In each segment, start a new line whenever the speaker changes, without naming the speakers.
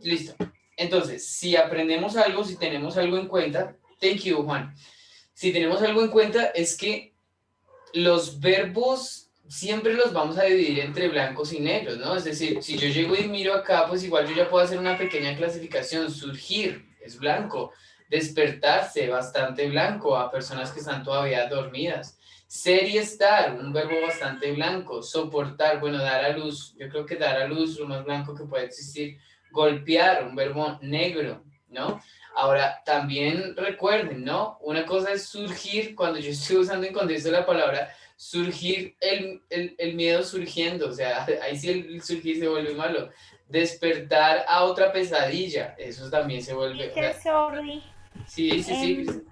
Listo. Entonces, si aprendemos algo, si tenemos algo en cuenta, thank you, Juan. Si tenemos algo en cuenta es que los verbos siempre los vamos a dividir entre blancos y negros, ¿no? Es decir, si yo llego y miro acá, pues igual yo ya puedo hacer una pequeña clasificación. Surgir es blanco, despertarse bastante blanco a personas que están todavía dormidas. Ser y estar, un verbo bastante blanco. Soportar, bueno, dar a luz, yo creo que dar a luz, lo más blanco que puede existir. Golpear, un verbo negro, ¿no? Ahora, también recuerden, ¿no? Una cosa es surgir, cuando yo estoy usando en contexto la palabra, surgir el miedo surgiendo, o sea, ahí sí el surgir se vuelve malo. Despertar a otra pesadilla, eso también se vuelve, o
Teacher,
sea,
sorry.
sí, sí, sí,
Em,
Cristian.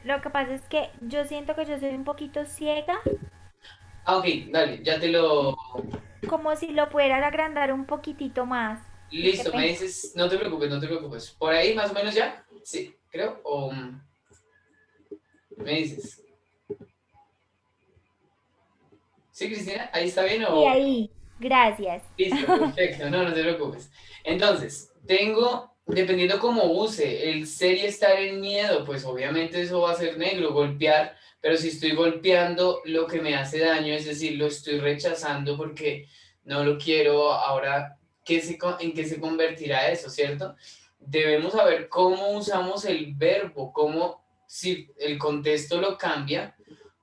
lo que pasa es que yo siento que yo soy un poquito ciega,
Ah, ok, dale, ya te lo...
como si lo pudieras agrandar un poquitito más. Qué
Listo, me
pena.
dices, no te preocupes, no te preocupes. ¿Por ahí más o menos ya? Sí, creo, o me dices. Sí, Cristina, ahí está bien
Sí,
o...
ahí. Gracias.
Listo, perfecto, no, no te preocupes. Entonces, tengo, dependiendo cómo use el ser y estar en miedo, pues obviamente eso va a ser negro, golpear, pero si estoy golpeando lo que me hace daño, es decir, lo estoy rechazando porque no lo quiero, ahora, ¿en qué se convertirá eso, cierto? Debemos saber cómo usamos el verbo, cómo, si el contexto lo cambia,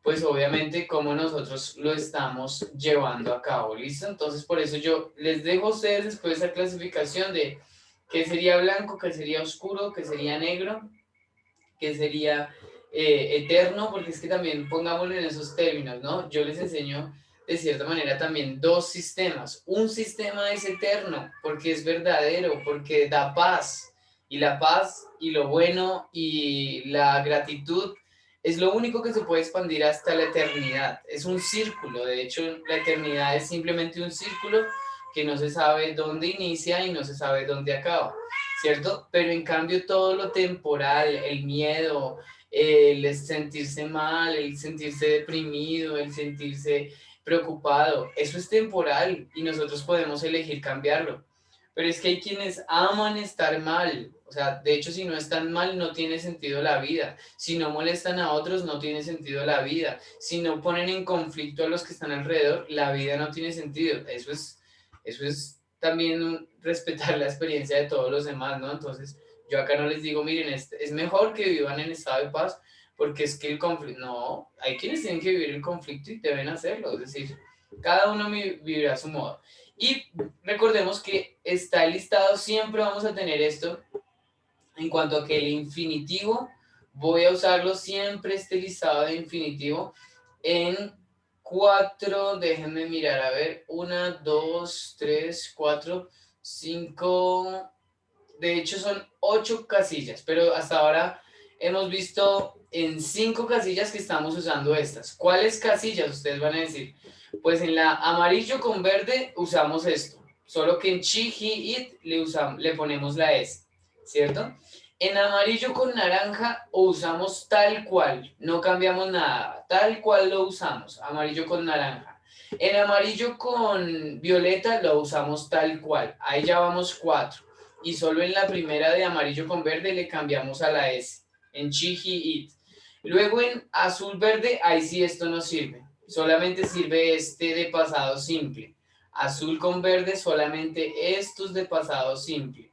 pues obviamente cómo nosotros lo estamos llevando a cabo, ¿listo? Entonces por eso yo les dejo a ustedes después esa clasificación de qué sería blanco, qué sería oscuro, qué sería negro, qué sería eterno, porque es que también pongámoslo en esos términos, ¿no? Yo les enseño de cierta manera también dos sistemas. Un sistema es eterno porque es verdadero, porque da paz, y la paz y lo bueno y la gratitud es lo único que se puede expandir hasta la eternidad. Es un círculo, de hecho la eternidad es simplemente un círculo que no se sabe dónde inicia y no se sabe dónde acaba, ¿cierto? Pero en cambio todo lo temporal, el miedo, el sentirse mal, el sentirse deprimido, el sentirse preocupado, eso es temporal y nosotros podemos elegir cambiarlo. Pero es que hay quienes aman estar mal, o sea, de hecho si no están mal no tiene sentido la vida, si no molestan a otros no tiene sentido la vida, si no ponen en conflicto a los que están alrededor, la vida no tiene sentido, eso es también respetar la experiencia de todos los demás, ¿no? Entonces, yo acá no les digo, miren, es mejor que vivan en estado de paz, porque es que el conflicto, no, hay quienes tienen que vivir el conflicto y deben hacerlo, es decir, cada uno vivirá a su modo. Y recordemos que está el listado, siempre vamos a tener esto en cuanto a que el infinitivo, voy a usarlo siempre este listado de infinitivo en cuatro, déjenme mirar, a ver, una, dos, tres, cuatro, cinco, de hecho son 8 casillas, pero hasta ahora hemos visto en 5 casillas que estamos usando estas. ¿Cuáles casillas? Ustedes van a decir. Pues en la amarillo con verde usamos esto, solo que en chi, hi, it le ponemos la S, ¿cierto? En amarillo con naranja usamos tal cual, no cambiamos nada, tal cual lo usamos, amarillo con naranja. En amarillo con violeta lo usamos tal cual, ahí ya vamos 4 y solo en la primera de amarillo con verde le cambiamos a la S, en chi, hi, it. Luego en azul verde, ahí sí esto no sirve, solamente sirve este de pasado simple. Azul con verde, solamente estos de pasado simple.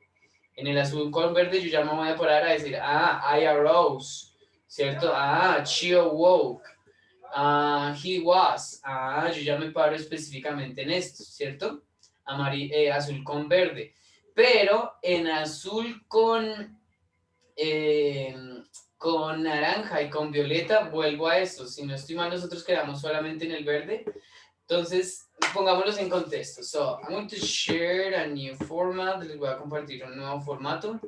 En el azul con verde yo ya me voy a parar a decir, I arose, ¿cierto? She awoke, he was, yo ya me paro específicamente en esto, ¿cierto? Azul con verde. Pero en azul eh, con naranja y con violeta vuelvo a esto. Si no estoy mal, nosotros quedamos solamente en el verde. Entonces, pongámoslos en contexto. So, I'm going to share a new format. Les voy a compartir un nuevo formato.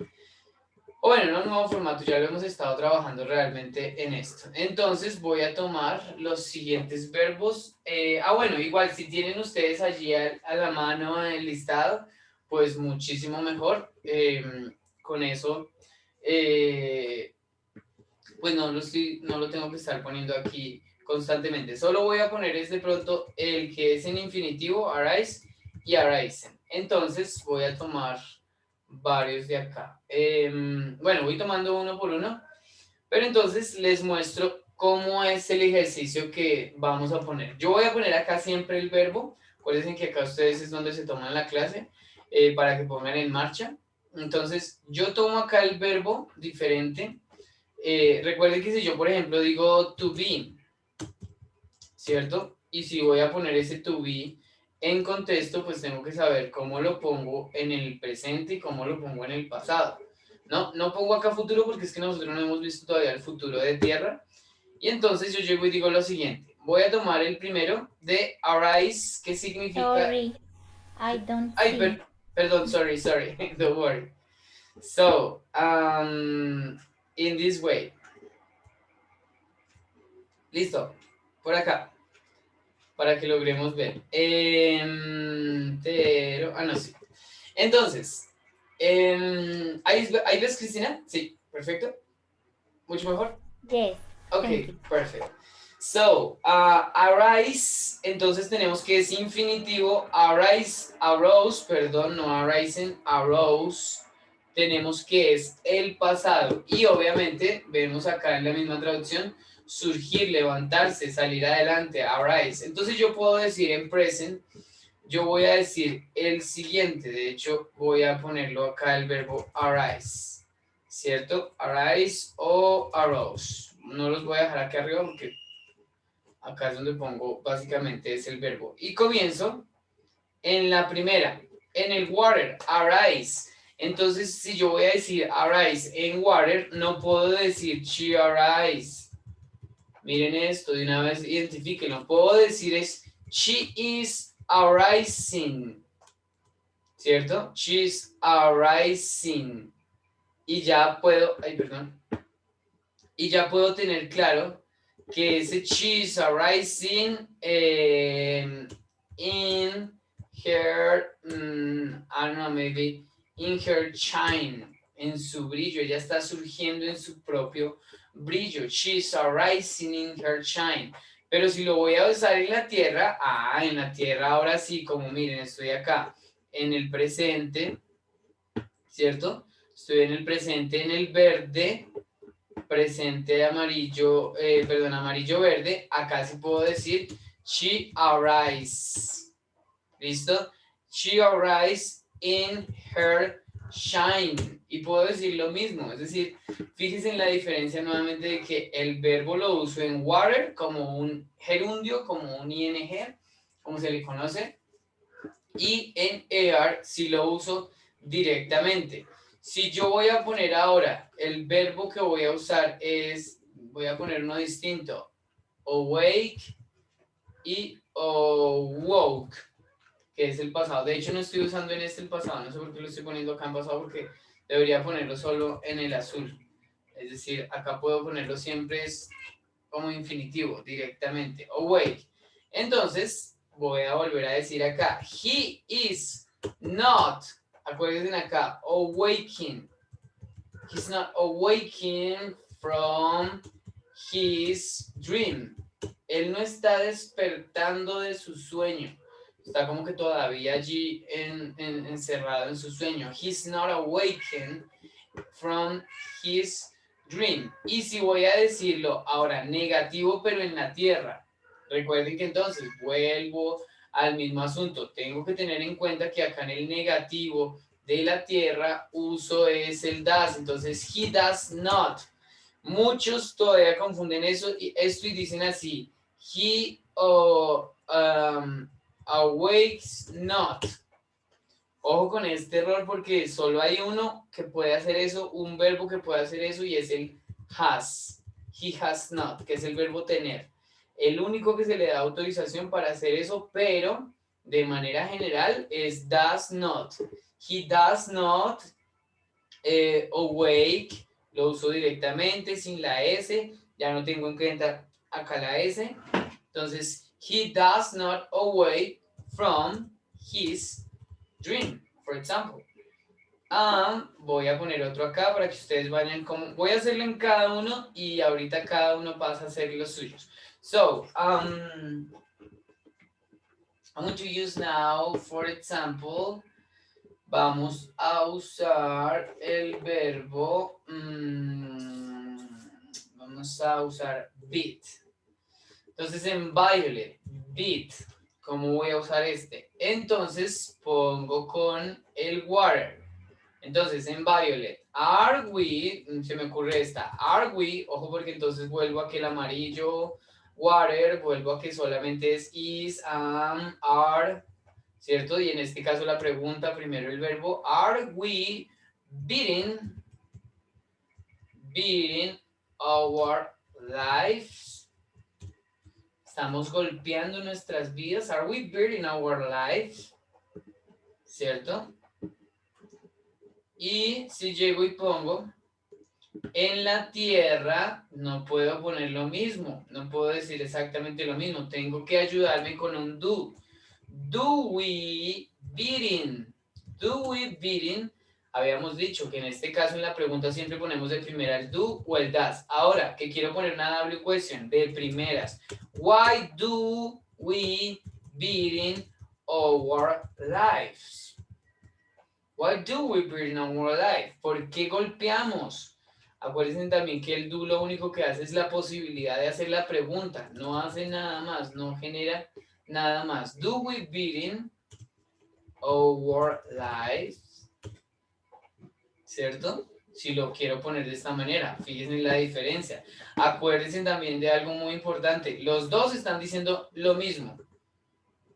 O bueno, no un nuevo formato, ya lo hemos estado trabajando realmente en esto. Entonces voy a tomar los siguientes verbos. Bueno, igual si tienen ustedes allí a la mano el listado, pues muchísimo mejor. Con eso, eh, pues no lo tengo que estar poniendo aquí constantemente. Solo voy a poner de pronto el que es en infinitivo, arise y arisen. Entonces voy a tomar varios de acá. Bueno, voy tomando uno por uno, pero entonces les muestro cómo es el ejercicio que vamos a poner. Yo voy a poner acá siempre el verbo. Acuérdense que acá ustedes es donde se toman la clase para que pongan en marcha. Entonces, yo tomo acá el verbo diferente. Recuerden que si yo, por ejemplo, digo to be, ¿cierto? Y si voy a poner ese to be en contexto, pues tengo que saber cómo lo pongo en el presente y cómo lo pongo en el pasado. No pongo acá futuro porque es que nosotros no hemos visto todavía el futuro de tierra. Y entonces yo llego y digo lo siguiente. Voy a tomar el primero de arise, que significa...
Sorry, I don't
Ay,
see.
perdón, sorry, don't worry. So, in this way. Listo, por acá, para que logremos ver. No, sí. Entonces, ¿ahí ves, Cristina? Sí, perfecto. Mucho mejor.
Yes,
Ok,
thank you.
perfecto. So, arise, entonces tenemos que es infinitivo, arose, perdón, no arisen, arose, tenemos que es el pasado. Y obviamente, vemos acá en la misma traducción, surgir, levantarse, salir adelante, arise. Entonces yo puedo decir en present, yo voy a decir el siguiente, de hecho voy a ponerlo acá el verbo arise, ¿cierto? Arise o arose. No los voy a dejar aquí arriba porque acá es donde pongo básicamente es el verbo. Y comienzo en la primera, en el water, arise. Entonces, si yo voy a decir arise en water, no puedo decir she arise. Miren esto, de una vez identifiquen. No puedo decir es she is arising, ¿cierto? She is arising. Y ya puedo, ay, perdón. Y ya puedo tener claro que ese she's arising in her, I don't know, maybe in her shine, en su brillo, ella está surgiendo en su propio brillo. She's arising in her shine. Pero si lo voy a usar en la tierra, en la tierra ahora sí, como miren, estoy acá en el presente, ¿cierto? Estoy en el presente, en el verde, presente amarillo, perdón, amarillo verde, acá sí puedo decir she arise. ¿Listo? She arise in her shine. Y puedo decir lo mismo, es decir, fíjense en la diferencia nuevamente de que el verbo lo uso en water como un gerundio, como un ing, como se le conoce, y en air sí lo uso directamente. Si yo voy a poner ahora, el verbo que voy a usar es, voy a poner uno distinto, awake y awoke, que es el pasado. De hecho, no estoy usando en este el pasado, no sé por qué lo estoy poniendo acá en pasado, porque debería ponerlo solo en el azul. Es decir, acá puedo ponerlo siempre es como infinitivo, directamente, awake. Entonces, voy a volver a decir acá, he is not, acuérdense acá, awaking. He's not awaking from his dream. Él no está despertando de su sueño. Está como que todavía allí encerrado en su sueño. He's not awakened from his dream. Y si voy a decirlo ahora negativo, pero en la tierra. Recuerden que entonces vuelvo al mismo asunto. Tengo que tener en cuenta que acá en el negativo de la tierra uso es el does. Entonces, he does not. Muchos todavía confunden esto y dicen así, he awakes not. Ojo con este error porque solo hay uno que puede hacer eso, un verbo que puede hacer eso y es el has. He has not, que es el verbo tener. El único que se le da autorización para hacer eso, pero de manera general es does not. He does not awake, lo uso directamente sin la S, ya no tengo en cuenta acá la S. Entonces, he does not awake from his dream, for example. Voy a poner otro acá para que ustedes vayan como... Voy a hacerlo en cada uno y ahorita cada uno pasa a hacer los suyos. So, I'm going to use now, for example, vamos a usar el verbo, vamos a usar beat. Entonces en Violet, beat, ¿cómo voy a usar este? Entonces pongo con el water. Entonces en Violet, are we, se me ocurre esta, are we, ojo porque entonces vuelvo a que el amarillo, water, vuelvo a que solamente es is, am, are, ¿cierto? Y en este caso la pregunta, primero el verbo, are we beating our lives? Estamos golpeando nuestras vidas. Are we beating our lives? ¿Cierto? Y si llego y pongo en la tierra, no puedo poner lo mismo. No puedo decir exactamente lo mismo. Tengo que ayudarme con un do. Do we beating? Do we beating? Habíamos dicho que en este caso en la pregunta siempre ponemos de primera el do o el does. Ahora que quiero poner una W question de primeras. Why do we beating our lives? Why do we beating our life? ¿Por qué golpeamos? Acuérdense también que el do lo único que hace es la posibilidad de hacer la pregunta. No hace nada más, no genera nada más. Do we beating our lives? ¿Cierto? Si lo quiero poner de esta manera, fíjense la diferencia. Acuérdense también de algo muy importante. Los dos están diciendo lo mismo.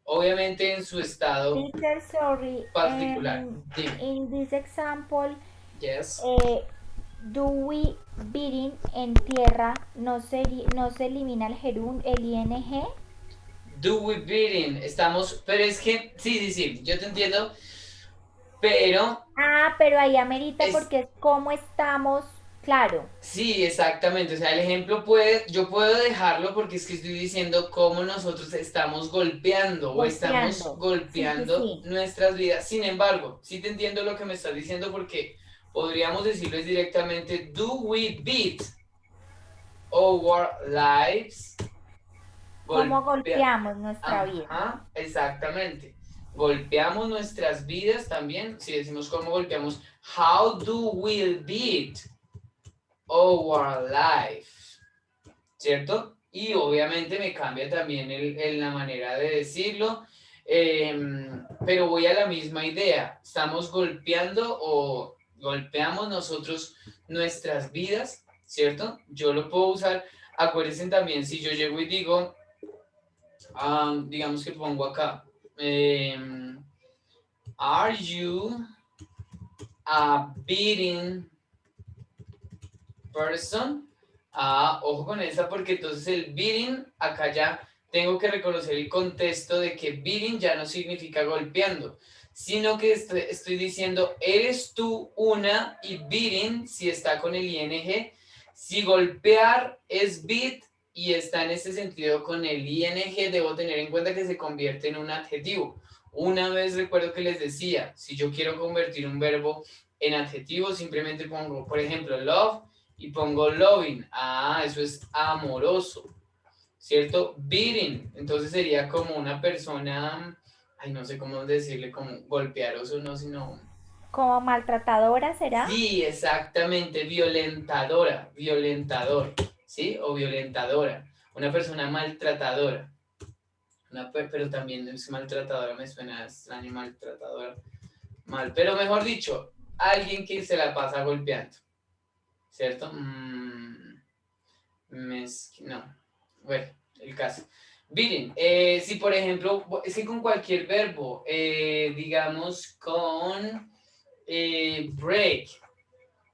Obviamente en su estado
Teacher, sorry.
particular. Dime.
In this example,
Yes.
do we beating en tierra no se elimina el ing.
Do we beating. Estamos, pero es que, sí, yo te entiendo, pero
Ah, pero ahí amerita
es,
porque es como estamos, claro,
sí, exactamente. O sea, el ejemplo yo puedo dejarlo porque es que estoy diciendo cómo nosotros estamos golpeando o estamos
golpeando. Sí, sí,
golpeando
sí.
nuestras vidas. Sin embargo, sí te entiendo lo que me estás diciendo porque podríamos decirles directamente, do we beat our lives?
¿Cómo
Golpea.
golpeamos nuestra vida?
Ajá, exactamente. Golpeamos nuestras vidas también. Si decimos cómo golpeamos, how do we beat our life? ¿Cierto? Y obviamente me cambia también la manera de decirlo, pero voy a la misma idea. Estamos golpeando o golpeamos nosotros nuestras vidas, ¿cierto? Yo lo puedo usar. Acuérdense también, si yo llego y digo, digamos que pongo acá, are you a beating person? Ojo con esa porque entonces el beating, acá ya tengo que reconocer el contexto de que beating ya no significa golpeando, sino que estoy diciendo, eres tú una, y beating, si está con el ing, si golpear es beat y está en ese sentido con el ing, debo tener en cuenta que se convierte en un adjetivo. Una vez recuerdo que les decía, si yo quiero convertir un verbo en adjetivo, simplemente pongo, por ejemplo, love, y pongo loving. Eso es amoroso, ¿cierto? Beating, entonces sería como una persona, ay, no sé cómo decirle, como golpearoso, no, sino...
¿Como maltratadora será?
Sí, exactamente, violentador, ¿sí? O violentadora, una persona maltratadora. Pero también es maltratadora, me suena extraño, maltratadora, mal. Pero mejor dicho, alguien que se la pasa golpeando, ¿cierto? No. Bueno, el caso. Miren, si por ejemplo, es que con cualquier verbo, digamos con break,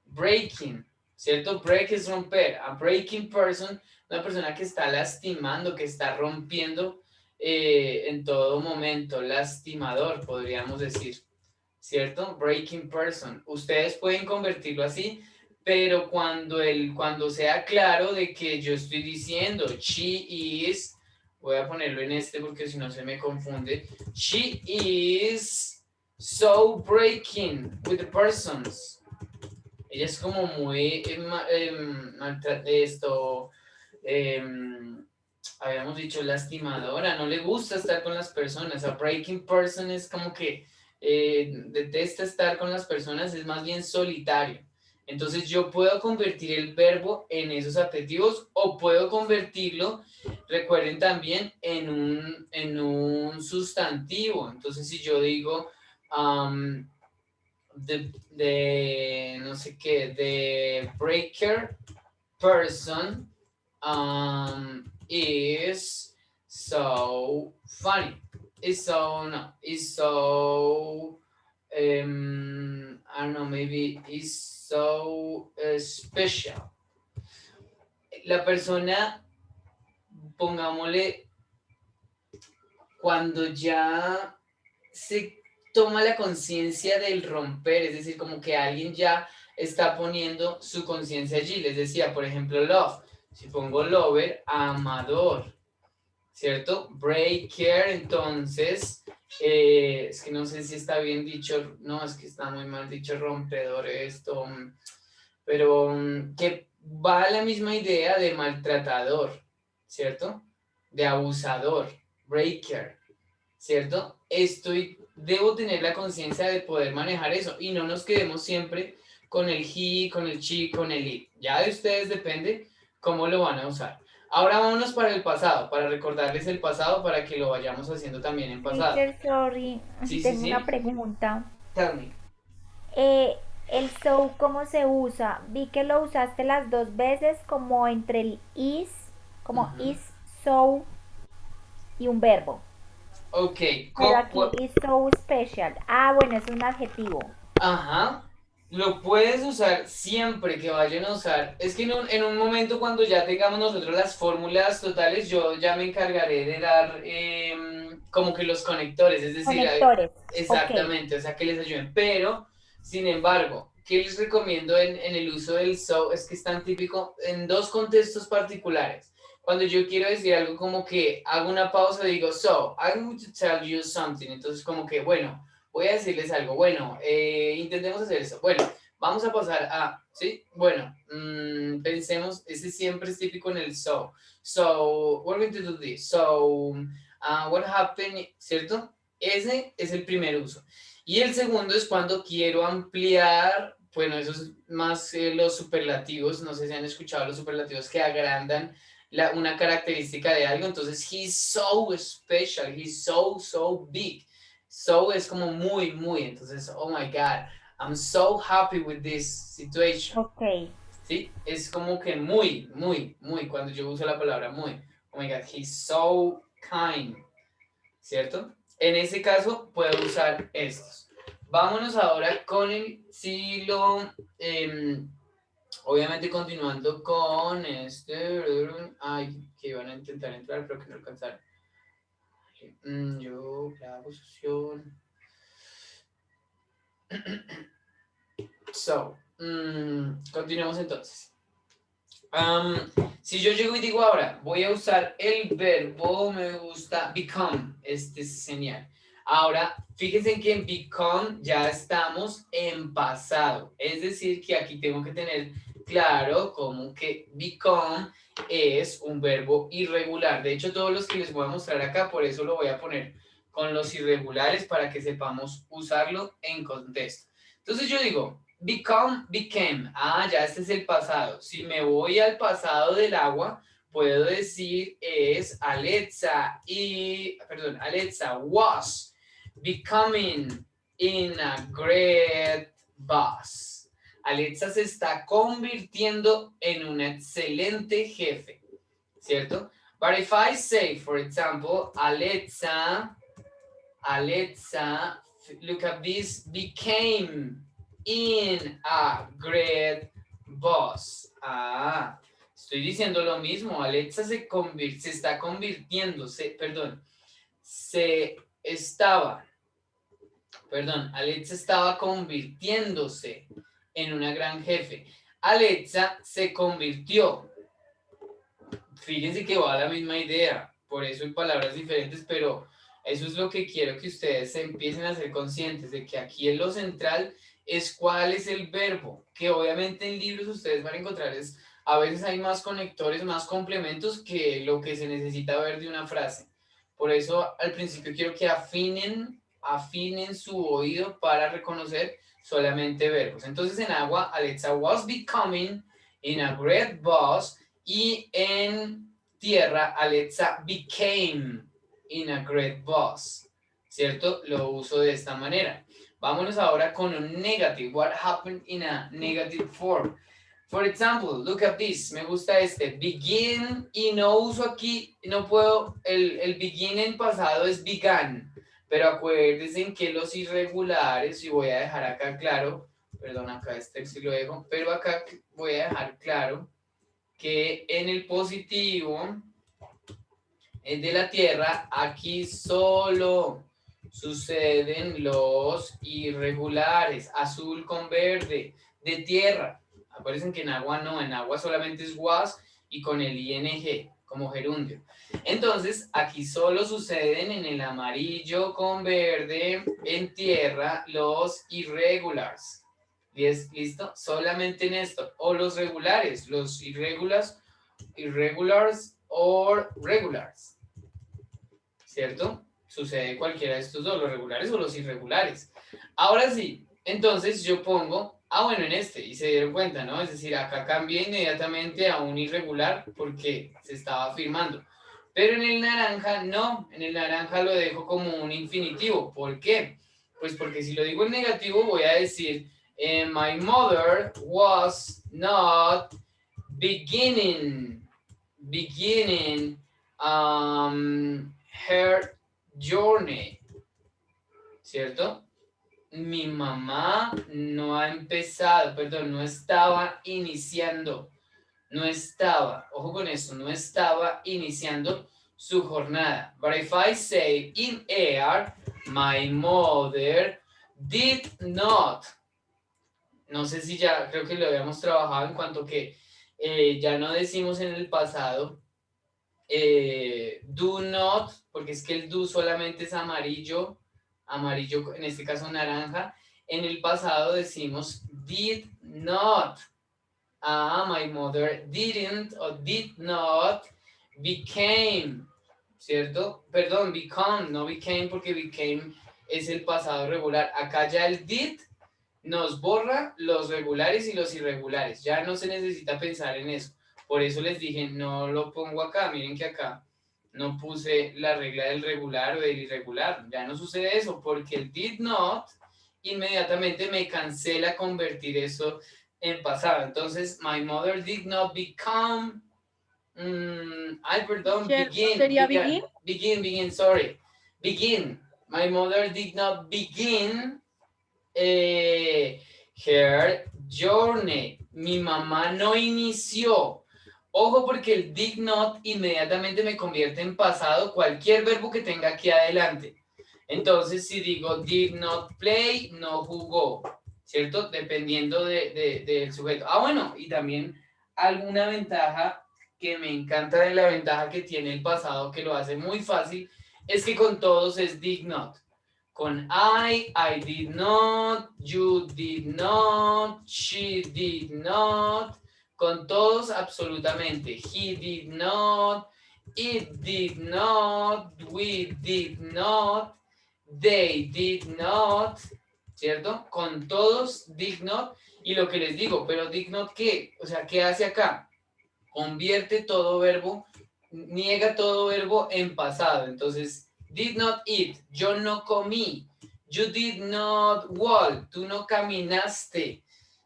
breaking, ¿cierto? Break es romper. A breaking person, una persona que está lastimando, que está rompiendo en todo momento, lastimador, podríamos decir, ¿cierto? Breaking person. Ustedes pueden convertirlo así, pero cuando sea claro de que yo estoy diciendo she is, voy a ponerlo en este porque si no se me confunde, she is so breaking with the persons. Ella es como muy habíamos dicho lastimadora, no le gusta estar con las personas. A breaking person es como que detesta estar con las personas, es más bien solitario. Entonces yo puedo convertir el verbo en esos adjetivos o puedo convertirlo, recuerden también, en un sustantivo. Entonces si yo digo no sé qué, the breaker person is so funny. Is so, no, is so, I don't know, maybe is so special. La persona, pongámosle, cuando ya se toma la conciencia del romper, es decir, como que alguien ya está poniendo su conciencia allí. Les decía, por ejemplo, love. Si pongo lover, amador, ¿cierto? Breaker, entonces, es que no sé si está bien dicho, no, es que está muy mal dicho rompedor esto, pero que va a la misma idea de maltratador, ¿cierto? De abusador, breaker, ¿cierto? Debo tener la conciencia de poder manejar eso y no nos quedemos siempre con el he, con el she, con el it. Ya de ustedes depende cómo lo van a usar. Ahora vámonos para el pasado, para recordarles el pasado para que lo vayamos haciendo también en pasado.
Teacher, sorry,
Sí, sí,
tengo una
sí.
pregunta.
Tell me.
El so, ¿cómo se usa? Vi que lo usaste las dos veces como entre el is, como
Uh-huh.
is, so y un verbo.
Ok.
Pero aquí is so special. Ah, bueno, es un adjetivo.
Ajá. Lo puedes usar siempre que vayan a usar. Es que en un momento cuando ya tengamos nosotros las fórmulas totales, yo ya me encargaré de dar como que los conectores, es decir,
Conectores. Ok.
exactamente, o sea, que les ayuden. Pero, sin embargo, ¿qué les recomiendo en el uso del so? Es que es tan típico en dos contextos particulares. Cuando yo quiero decir algo como que hago una pausa, digo, so, I'm going to tell you something. Entonces, como que, bueno, voy a decirles algo. Bueno, intentemos hacer eso. Bueno, vamos a pasar a, ¿sí? Bueno, pensemos, ese siempre es típico en el so. So, we're going to do this. So, what happened, ¿cierto? Ese es el primer uso. Y el segundo es cuando quiero ampliar, bueno, eso es más los superlativos, no sé si han escuchado los superlativos que agrandan una característica de algo. Entonces, he's so special, he's so, so big. So es como muy, muy. Entonces, oh my God, I'm so happy with this situation.
Ok.
¿Sí? Es como que muy, muy, muy. Cuando yo uso la palabra muy. Oh my God, he's so kind. ¿Cierto? En ese caso, puedo usar estos. Vámonos ahora con el siglo. Obviamente, continuando con este. Ay, que iban a intentar entrar, pero que no alcanzaron. Yo, la posición. So, continuemos entonces. Si yo llego y digo ahora, voy a usar el verbo, me gusta, become, este es genial. Ahora, fíjense que en become ya estamos en pasado, es decir, que aquí tengo que tener claro como que become es un verbo irregular. De hecho, todos los que les voy a mostrar acá, por eso lo voy a poner con los irregulares para que sepamos usarlo en contexto. Entonces yo digo, become, became. Ah, ya este es el pasado. Si me voy al pasado del agua, puedo decir es Alexa was becoming in a great boss. Alexa se está convirtiendo en un excelente jefe, ¿cierto? But if I say, for example, Alexa, look at this, became in a great boss. Ah, estoy diciendo lo mismo. Alexa se está convirtiendo, Alexa estaba convirtiéndose en una gran jefe. Alexa se convirtió. Fíjense que va a la misma idea, por eso en palabras diferentes, pero eso es lo que quiero que ustedes se empiecen a ser conscientes de que aquí en lo central es cuál es el verbo, que obviamente en libros ustedes van a encontrar a veces hay más conectores, más complementos que lo que se necesita ver de una frase. Por eso al principio quiero que afinen afinen su oído para reconocer solamente verbos. Entonces en agua, Alexa was becoming in a great boss, y en tierra, Alexa became in a great boss, ¿cierto? Lo uso de esta manera. Vámonos ahora con un negative. What happened in a negative form? For example, look at this. Me gusta este. Begin, y no uso aquí, no puedo, el begin en pasado es began. Pero acuérdense que los irregulares, y voy a dejar acá claro, perdón, acá este sí lo dejo, pero acá voy a dejar claro que en el positivo de la tierra, aquí solo suceden los irregulares, azul con verde, de tierra. Acuérdense que en agua no, en agua solamente es was y con el ing como gerundio. Entonces, aquí solo suceden en el amarillo con verde, en tierra, los irregulares. ¿Listo? Solamente en esto. O los regulares, los irregulars o regulars, ¿cierto? Sucede cualquiera de estos dos, los regulares o los irregulares. Ahora sí, entonces yo pongo, bueno, en este, y se dieron cuenta, ¿no? Es decir, acá cambié inmediatamente a un irregular porque se estaba firmando. Pero en el naranja, no, en el naranja lo dejo como un infinitivo. ¿Por qué? Pues porque si lo digo en negativo voy a decir, my mother was not beginning her journey, ¿cierto? Mi mamá no ha empezado, perdón, no estaba iniciando, ojo con esto, no estaba iniciando su jornada. But if I say in air, my mother did not, no sé si ya, creo que lo habíamos trabajado en cuanto que ya no decimos en el pasado do not, porque es que el do solamente es amarillo en este caso naranja. En el pasado decimos did not. My mother didn't o did not became, ¿cierto? Perdón, become, no became, porque became es el pasado regular. Acá ya el did nos borra los regulares y los irregulares. Ya no se necesita pensar en eso. Por eso les dije, no lo pongo acá. Miren que acá no puse la regla del regular o del irregular. Ya no sucede eso porque el did not inmediatamente me cancela convertir eso en pasado. Entonces, my mother did not become... perdón,
¿Sería begin?
Begin, sorry. Begin. My mother did not begin her journey. Mi mamá no inició. Ojo porque el did not inmediatamente me convierte en pasado cualquier verbo que tenga aquí adelante. Entonces, si digo did not play, no jugó, ¿cierto? Dependiendo del sujeto. Bueno, y también alguna ventaja que me encanta de la ventaja que tiene el pasado, que lo hace muy fácil, es que con todos es did not. Con I did not, you did not, she did not, con todos absolutamente. He did not, it did not, we did not, they did not, ¿cierto? Con todos did not, y lo que les digo, pero did not, ¿qué? O sea, ¿qué hace acá? Convierte todo verbo, niega todo verbo en pasado. Entonces, did not eat, yo no comí. You did not walk, tú no caminaste.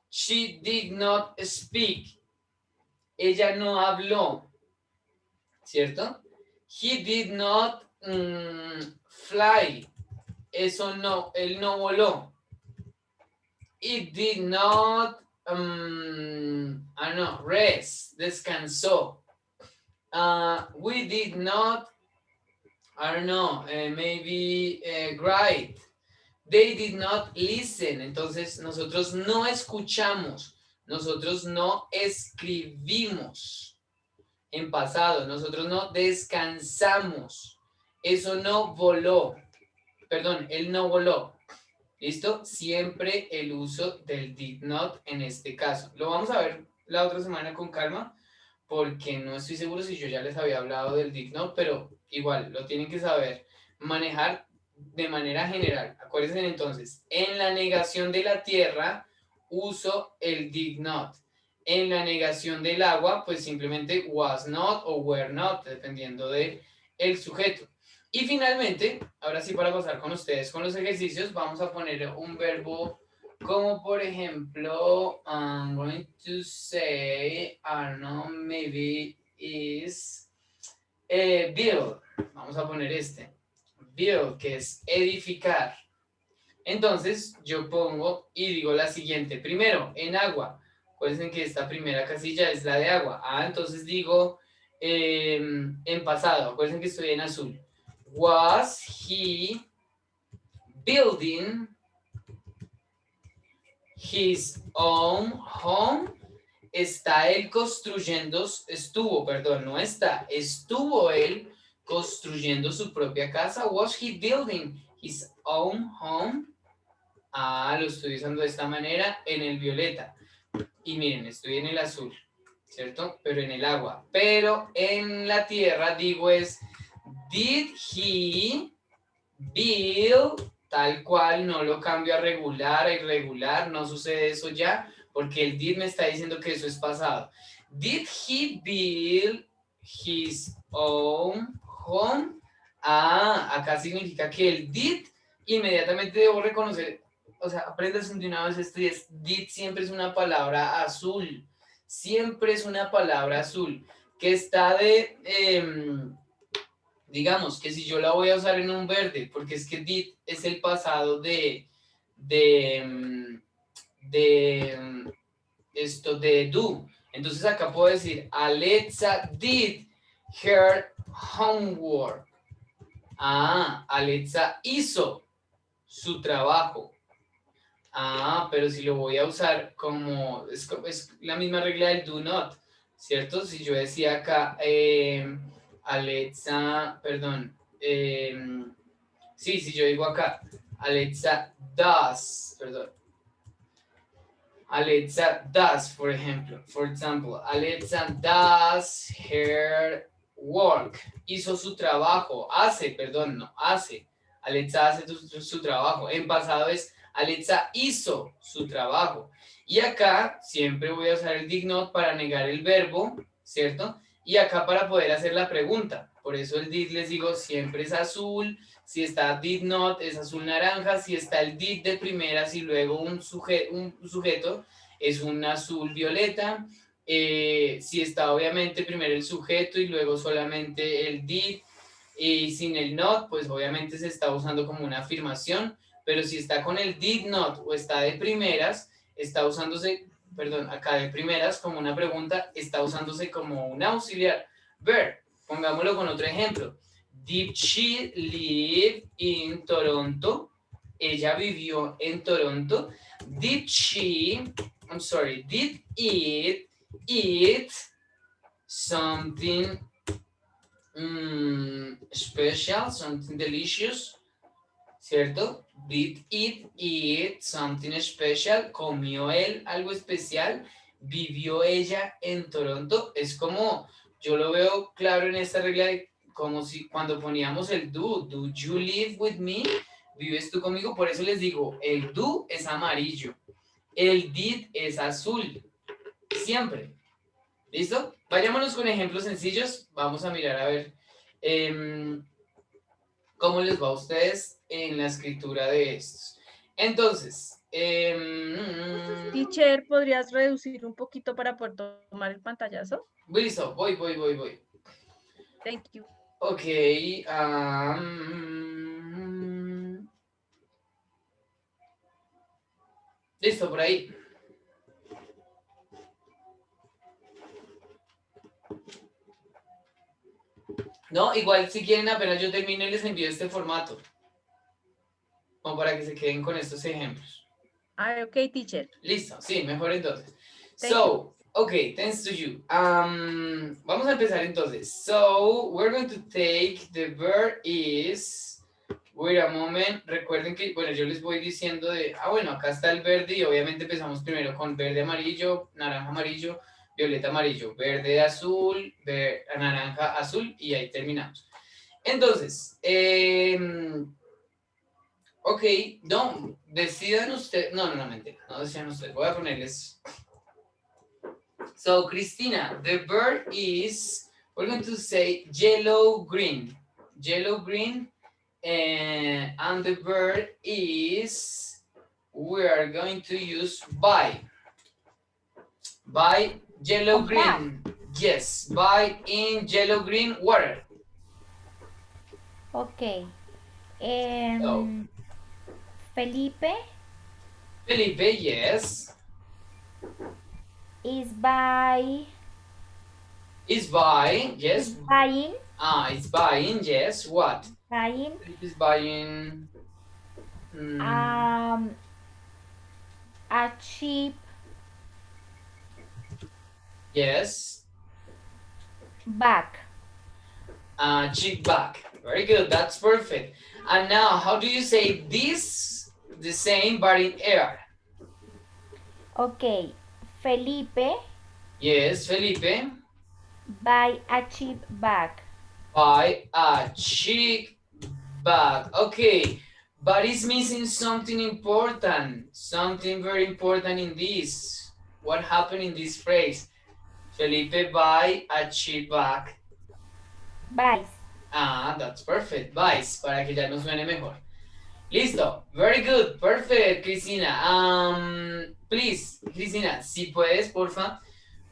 She did not speak, ella no habló, ¿cierto? He did not fly, eso no, él no voló. It did not, rest, descansó. We did not, maybe write. They did not listen. Entonces, nosotros no escuchamos, nosotros no escribimos en pasado, nosotros no descansamos. Eso no voló. Perdón, él no voló. ¿Listo? Siempre el uso del did not en este caso. Lo vamos a ver la otra semana con calma, porque no estoy seguro si yo ya les había hablado del did not, pero igual lo tienen que saber manejar de manera general. Acuérdense entonces, en la negación de la tierra uso el did not. En la negación del agua, pues simplemente was not o were not, dependiendo del sujeto. Y finalmente, ahora sí para pasar con ustedes con los ejercicios, vamos a poner un verbo como por ejemplo, I'm going to say, I don't know, maybe is build. Vamos a poner este. Build, que es edificar. Entonces, yo pongo y digo la siguiente. Primero, en agua. Acuérdense que esta primera casilla es la de agua. Entonces digo en pasado. Acuérdense que estoy en azul. Was he building his own home? Está él construyendo, estuvo él construyendo su propia casa. Was he building his own home? Lo estoy usando de esta manera en el violeta. Y miren, estoy en el azul, ¿cierto? Pero en el agua. Pero en la tierra digo es, did he build, tal cual, no lo cambio a regular, a irregular, no sucede eso ya, porque el did me está diciendo que eso es pasado. Did he build his own home? Acá significa que el did inmediatamente debo reconocer, o sea, aprendas de una vez esto y es, did siempre es una palabra azul, siempre es una palabra azul, que está digamos que si yo la voy a usar en un verde, porque es que did es el pasado de do. Entonces acá puedo decir, Alexa did her homework. Alexa hizo su trabajo. Pero si lo voy a usar como, es la misma regla del do not, ¿cierto? Si yo decía acá, Alexa, perdón, si yo digo acá, Alexa does, perdón, Alexa does, por ejemplo, Alexa does her work, hizo su trabajo, hace, Alexa hace su trabajo, en pasado es Alexa hizo su trabajo. Y acá siempre voy a usar el did not para negar el verbo, ¿cierto? Y acá para poder hacer la pregunta. Por eso el did, les digo, siempre es azul. Si está did not, es azul naranja. Si está el did de primeras y luego un sujeto, es un azul violeta. Si está obviamente primero el sujeto y luego solamente el did y sin el not, pues obviamente se está usando como una afirmación. Pero si está con el did not o está de primeras, está usándose, perdón, acá de primeras como una pregunta, está usándose como un auxiliar. Ver, pongámoslo con otro ejemplo. Did she live in Toronto? Ella vivió en Toronto. Did it eat something special, something delicious? ¿Cierto? Did it eat something special? ¿Comió él algo especial? ¿Vivió ella en Toronto? Es como, yo lo veo claro en esta regla, como si cuando poníamos el do you live with me? ¿Vives tú conmigo? Por eso les digo, el do es amarillo, el did es azul, siempre. ¿Listo? Vayámonos con ejemplos sencillos, vamos a mirar a ver cómo les va a ustedes en la escritura de estos. Entonces,
Teacher, ¿podrías reducir un poquito para poder tomar el pantallazo?
listo, voy.
Thank you.
Ok. Listo, por ahí. No, igual si quieren apenas yo termine les envío este formato. Como para que se queden con estos ejemplos.
Ok, teacher.
Listo, sí, mejor entonces.
Thank
okay, thanks to you. Vamos a empezar entonces. So, we're going to take the verb is. Wait a moment. Recuerden que, bueno, yo les voy diciendo bueno, acá está el verde y obviamente empezamos primero con verde, amarillo, naranja, amarillo, violeta, amarillo, verde, azul, naranja, azul y ahí terminamos. Entonces, Ok, no, decidan ustedes. No, no, no, mentira. No decidan ustedes. Voy a ponerles. So, Cristina, the bird is, we're going to say yellow green. Yellow green. And the bird is, we are going to use by. By yellow green. Yes, by in yellow green water.
Ok.
So,
Felipe
Felipe, yes.
is by
Is buying, yes.
buying
It's buying, yes. What?
buying
Felipe is buying.
a cheap
Yes.
bag.
Cheap bag. Very good. That's perfect. And now, how do you say this? The same, but in air.
Ok. Felipe
Yes, Felipe.
buy a cheap bag.
Buy a cheap bag. Okay, but it's missing something important. Something very important in this. What happened in this phrase? Felipe buy a cheap bag.
Buys.
That's perfect. Buys, para que ya no suene mejor. Listo. Very good. Perfect, Cristina. Please, Cristina, si puedes, porfa,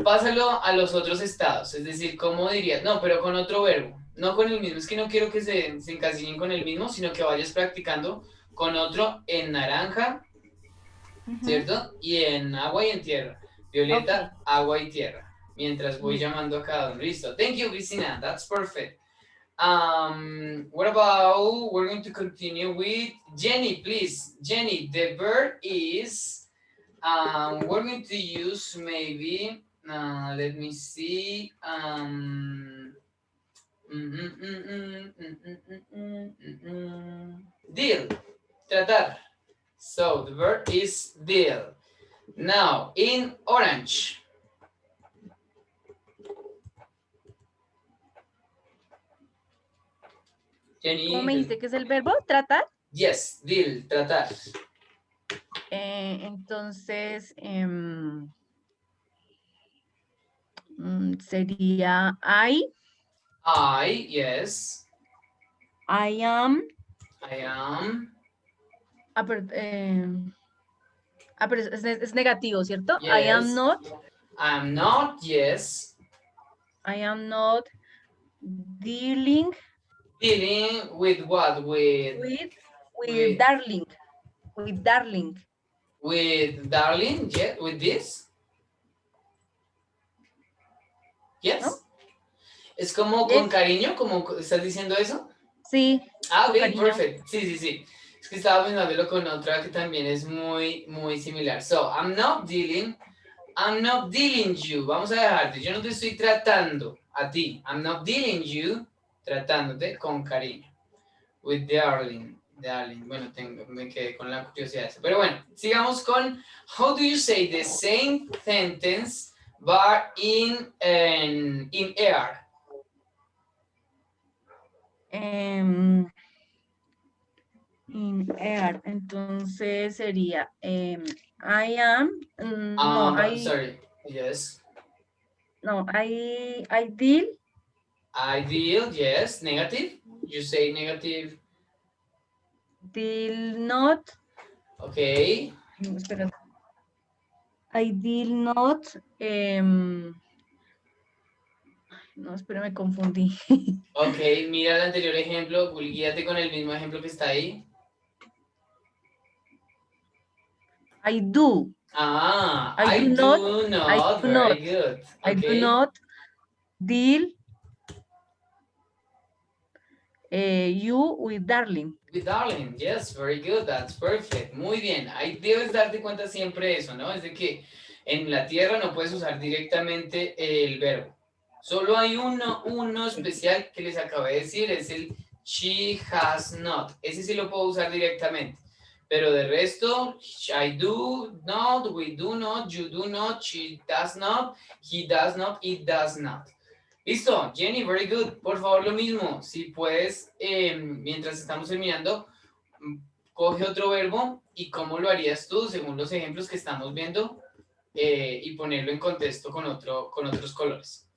pásalo a los otros estados. Es decir, ¿cómo dirías? No, pero con otro verbo. No con el mismo. Es que no quiero que se encasillen con el mismo, sino que vayas practicando con otro en naranja, ¿cierto? Y en agua y en tierra. Violeta, agua y tierra. Mientras voy llamando a cada uno. Listo. Thank you, Cristina. That's perfect. What about, we're going to continue with Jenny, please. Jenny, the verb is, we're going to use maybe, let me see, deal, tratar. So the verb is deal. Now, in orange. Jenny.
¿Cómo me dice que es el verbo? ¿Tratar?
Yes, deal, tratar.
Entonces, sería
Yes.
I am.
I am.
Pero es negativo, ¿cierto?
Yes.
I am not.
I am not, yes.
I am not dealing.
Dealing with what?
With darling. With darling.
With darling, yeah, with this. Yes. ¿No? Es como yes. Con cariño, como estás diciendo eso.
Sí.
Ok, perfect. Sí. Es que estaba pensándolo con otra que también es muy, muy similar. So, I'm not dealing you. Vamos a dejarte. Yo no te estoy tratando a ti. I'm not dealing you. Tratándote con cariño. With darling. Bueno, me quedé con la curiosidad. Pero bueno, sigamos con how do you say the same sentence but in air?
In air. Entonces sería I am.
Sorry. Yes.
No, I deal.
I deal, yes. Negative. You say negative.
Deal not.
Okay.
No, espera. I deal not. No, espera, me confundí.
Ok, mira el anterior ejemplo. Guíate con el mismo ejemplo que está ahí.
I do.
I do not. Very good. Okay.
I do not deal you with darling.
With darling, yes, very good, that's perfect. Muy bien, ahí debes darte cuenta siempre eso, ¿no? Es de que en la tierra no puedes usar directamente el verbo. Solo hay uno especial que les acabé de decir, es el she has not. Ese sí lo puedo usar directamente. Pero de resto, I do not, we do not, you do not, she does not, he does not, it does not. Listo, Jenny, very good. Por favor, lo mismo. Si puedes, mientras estamos terminando, coge otro verbo y cómo lo harías tú según los ejemplos que estamos viendo y ponerlo en contexto con otros colores.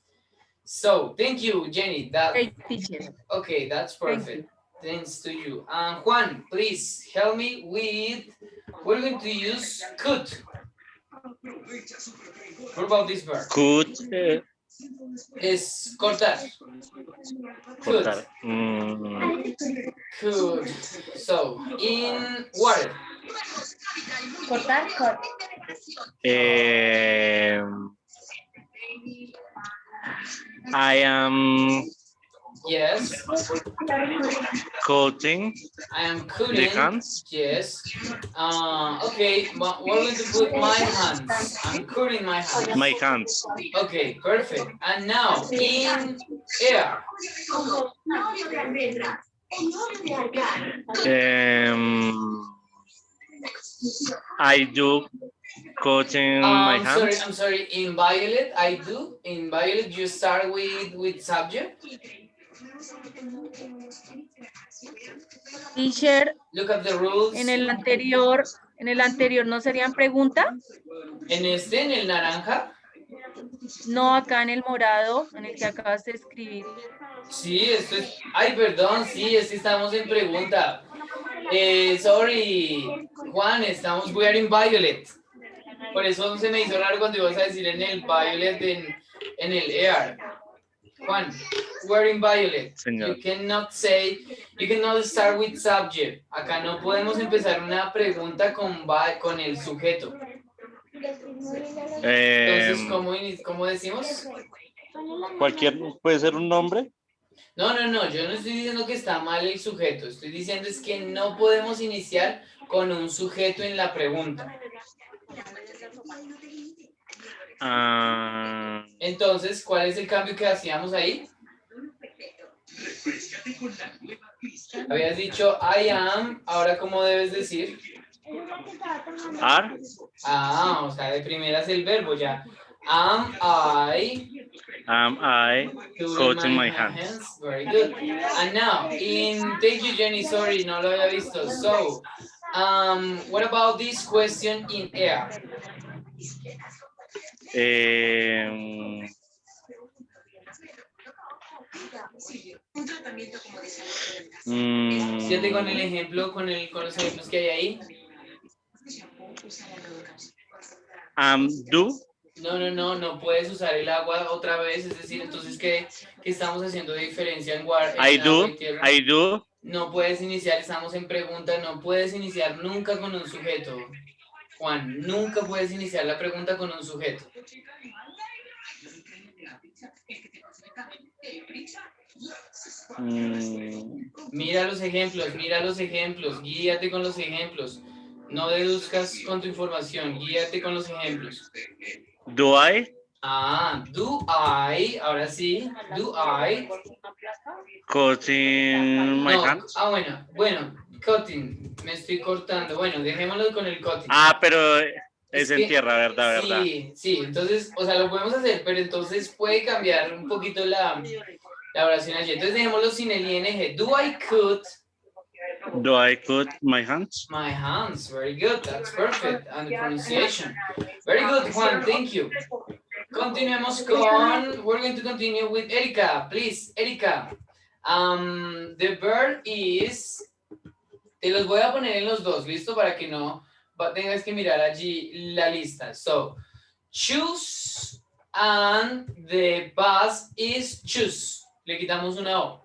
So, thank you, Jenny.
Okay, teacher.
Okay, that's
Thank
perfect. Thanks to you. Juan, please help me with, we're going to use could. What about this verb?
Could.
Es cortar.
Cortar.
Could. So, in water.
Cortar, cut.
I am
Yes.
cutting
I am
the
cutting.
hands.
Yes. Okay, but we're going to put my hands. I'm cutting my hands.
My hands.
Okay, perfect. And now, in air.
I do cutting my hands.
I'm sorry. In violet, I do. In violet, you start with subject.
Teacher,
Look at the rules.
en el anterior no serían pregunta.
En el naranja.
No, acá en el morado, en el que acabas de escribir.
Sí, esto es. Ay, perdón, sí, es que estamos en pregunta. Sorry, Juan, we are in violet. Por eso se me hizo raro cuando ibas a decir en el violet, en el air. Juan, we're in violet.
Señor.
You cannot start with subject. Acá no podemos empezar una pregunta con el sujeto. Entonces, ¿cómo decimos?
Puede ser un nombre.
No, yo no estoy diciendo que está mal el sujeto. Estoy diciendo es que no podemos iniciar con un sujeto en la pregunta. Entonces, ¿cuál es el cambio que hacíamos ahí? Habías dicho I am, ahora ¿cómo debes decir?
Are.
O sea, de primeras el verbo ya. Am I
cutting my hands.
Very good. And now, thank you, Jenny, sorry, no lo había visto. So, what about this question in air? Fíjate con el ejemplo, con los ejemplos que hay ahí.
Do.
No puedes usar el agua otra vez, es decir, entonces, ¿qué estamos haciendo de diferencia en agua
I
y tierra?
do.
No puedes iniciar, estamos en pregunta, no puedes iniciar nunca con un sujeto. Juan, nunca puedes iniciar la pregunta con un sujeto. Mira los ejemplos, guíate con los ejemplos. No deduzcas con tu información, guíate con los ejemplos.
Do I?
Do I, ahora sí, do I.
Cutting my hands.
Bueno, cutting, me estoy cortando. Bueno, dejémoslo con el cutting.
Pero es en tierra, ¿verdad?
Sí, entonces, o sea, lo podemos hacer, pero entonces puede cambiar un poquito la oración allí. Entonces dejémoslo sin el ing. Do I cut
my hands?
my hands? Very good, that's perfect. And the pronunciation. Very good, Juan, thank you. Continuemos we're going to continue with Erika. Please, Erika. The verb is, te los voy a poner en los dos, ¿listo? Para que no tengas que mirar allí la lista. So, choose and the past is choose. Le quitamos una O.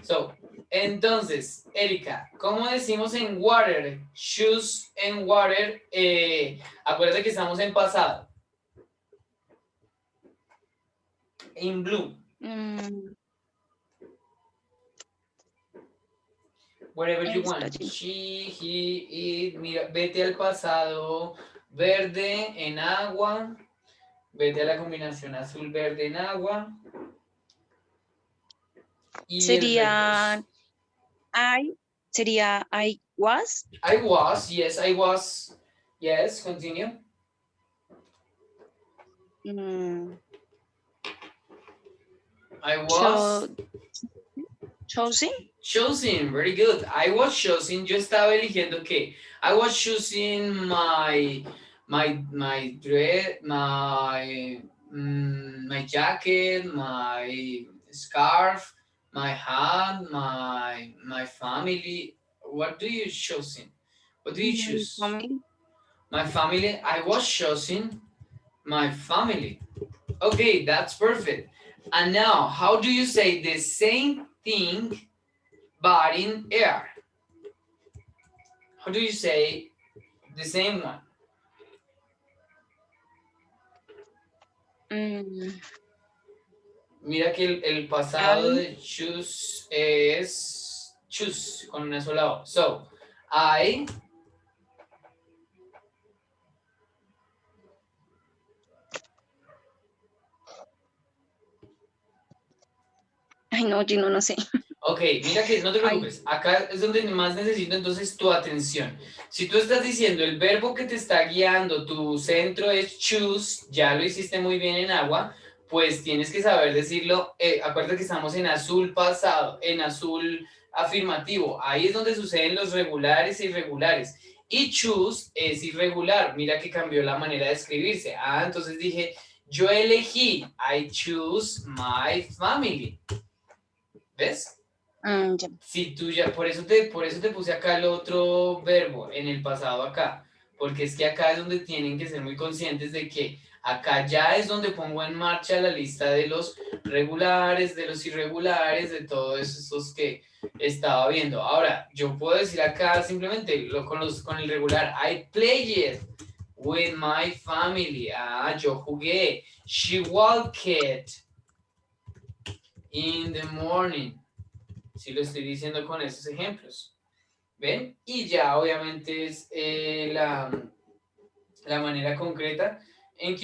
So, entonces, Erika, ¿cómo decimos en water? Choose en water. Acuérdate que estamos en pasado. In blue. Wherever you want. She, he, it. Mira, vete al pasado. Verde en agua. Vete a la combinación azul-verde en agua. Y
sería I was.
I was, yes, I was. Yes, continue. I was.
choosing.
Choosing, very good. I was choosing, yo estaba eligiendo qué. I was choosing my dress, my jacket, my scarf, my hat, my family. What do you choosing? What do you choose?
Family.
My family. I was choosing my family. Okay, that's perfect. And now, how do you say the same thing but in air? How do you say the same one? Mira que el pasado de choose es choose con una sola O. So, I
Ay, no, Gino, no sé.
Ok, mira que no te preocupes, acá es donde más necesito entonces tu atención. Si tú estás diciendo el verbo que te está guiando, tu centro es choose, ya lo hiciste muy bien en agua, pues tienes que saber decirlo, acuérdate que estamos en azul pasado, en azul afirmativo, ahí es donde suceden los regulares e irregulares. Y choose es irregular, mira que cambió la manera de escribirse. Entonces dije, yo elegí, I choose my family. ¿Ves?
Ya.
Si tú ya, por eso te puse acá el otro verbo en el pasado acá, porque es que acá es donde tienen que ser muy conscientes de que acá ya es donde pongo en marcha la lista de los regulares, de los irregulares, de todos esos que estaba viendo. Ahora, yo puedo decir acá simplemente con el regular, I played with my family. Yo jugué. She walked in the morning. Si lo estoy diciendo con esos ejemplos. ¿Ven? Y ya obviamente es la manera concreta en que